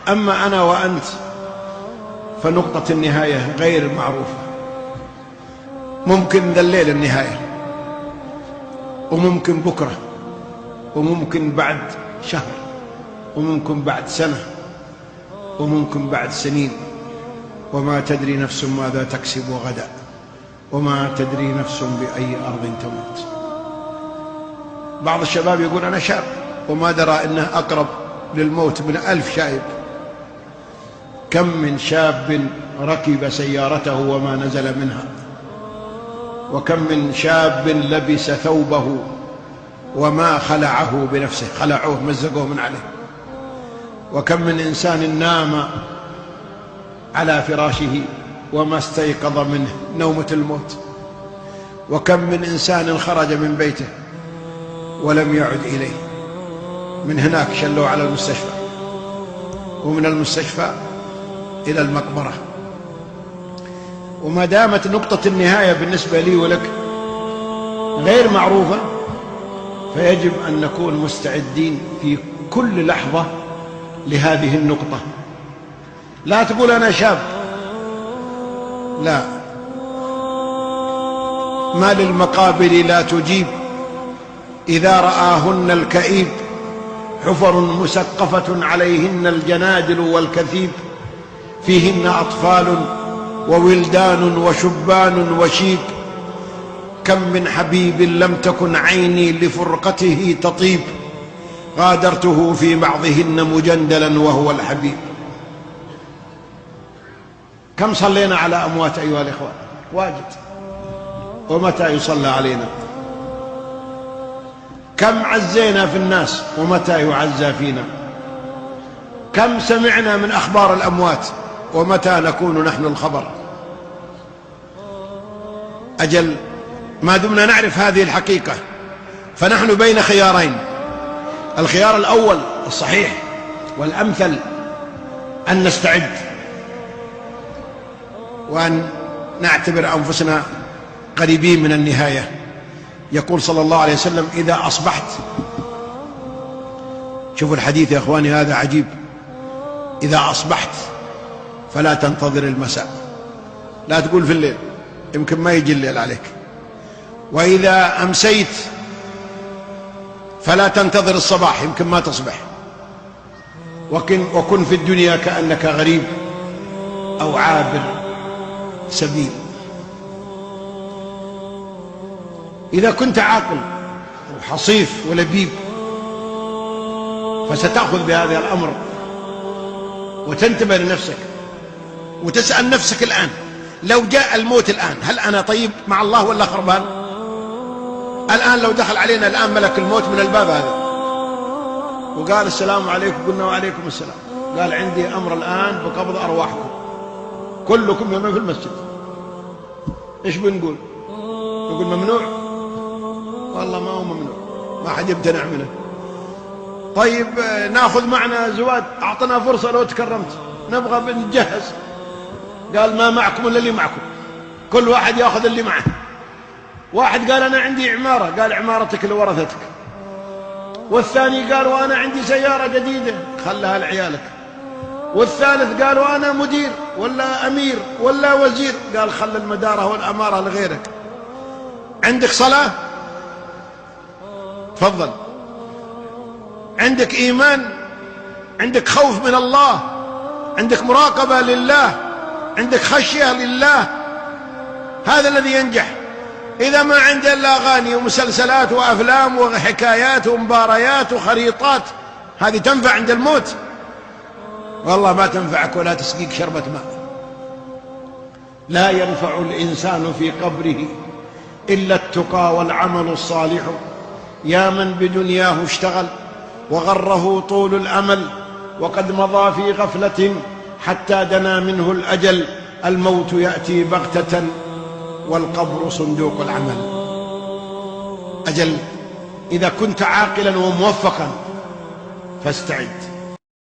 أما أنا وأنت فنقطة النهاية غير معروفة. ممكن ذا الليل النهاية، وممكن بكرة، وممكن بعد شهر، وممكن بعد سنة، وممكن بعد سنين. وما تدري نفس ماذا تكسب غدا، وما تدري نفس بأي أرض تموت. بعض الشباب يقول أنا شاب وما درى إنه أقرب للموت من 1000 شايب. كم من شاب ركب سيارته وما نزل منها، وكم من شاب لبس ثوبه وما خلعه بنفسه، خلعوه مزقوه من عليه. وكم من إنسان نام على فراشه وما استيقظ منه نومة الموت. وكم من إنسان خرج من بيته ولم يعد إليه، من هناك شلوه على المستشفى، ومن المستشفى إلى المقبرة. وما دامت نقطة النهاية بالنسبة لي ولك غير معروفة، فيجب أن نكون مستعدين في كل لحظة لهذه النقطة. لا تقول أنا شاب، لا، ما للمقابر لا تجيب إذا رآهن الكئيب، حفر مسقفة عليهن الجنادل والكثيب، فيهن أطفال وولدان وشبان وشيب. كم من حبيب لم تكن عيني لفرقته تطيب، غادرته في بعضهن مجندلا وهو الحبيب. كم صلينا على أموات أيها الإخوة؟ واجد. ومتى يصلى علينا؟ كم عزينا في الناس ومتى يعزى فينا؟ كم سمعنا من أخبار الأموات ومتى نكون نحن الخبر؟ أجل ما دمنا نعرف هذه الحقيقة فنحن بين خيارين. الخيار الأول الصحيح والأمثل أن نستعد وأن نعتبر أنفسنا قريبين من النهاية. يقول صلى الله عليه وسلم إذا أصبحت، شوفوا الحديث يا أخواني هذا عجيب، إذا أصبحت فلا تنتظر المساء، لا تقول في الليل يمكن ما يجي الليل عليك. وإذا أمسيت فلا تنتظر الصباح يمكن ما تصبح. وكن في الدنيا كأنك غريب أو عابر سبيل. إذا كنت عاقل وحصيف ولبيب فستأخذ بهذا الأمر وتنتبه لنفسك وتسأل نفسك الآن، لو جاء الموت الآن هل أنا طيب مع الله ولا خربان؟ الآن لو دخل علينا الآن ملك الموت من الباب هذا وقال السلام عليكم، قلنا وعليكم السلام، قال عندي أمر الآن بقبض أرواحكم كلكم يومين في المسجد، إيش بنقول؟ نقول ممنوع؟ والله ما هو ممنوع، ما حد يمتنع منه. طيب ناخذ معنا زواد، أعطنا فرصة لو تكرمت نبغى بنجهز، قال ما معكم إلا اللي معكم، كل واحد يأخذ اللي معه. واحد قال أنا عندي عمارة، قال عمارتك لورثتك. والثاني قال وأنا عندي سيارة جديدة، خلها لعيالك. والثالث قال وأنا مدير ولا أمير ولا وزير، قال خل المدارة والأمارة لغيرك. عندك صلاة؟ تفضل. عندك إيمان؟ عندك خوف من الله؟ عندك مراقبة لله؟ عندك خشية لله؟ هذا الذي ينجح. إذا ما عنده إلا أغاني ومسلسلات وأفلام وحكايات ومباريات وخريطات، هذه تنفع عند الموت؟ والله ما تنفعك ولا تسقيك شربة ماء. لا ينفع الإنسان في قبره إلا التقى والعمل الصالح. يا من بدنياه اشتغل وغره طول الأمل، وقد مضى في غفلة حتى دنا منه الأجل. الموت يأتي بغتة والقبر صندوق العمل. أجل إذا كنت عاقلا وموفقا فاستعد.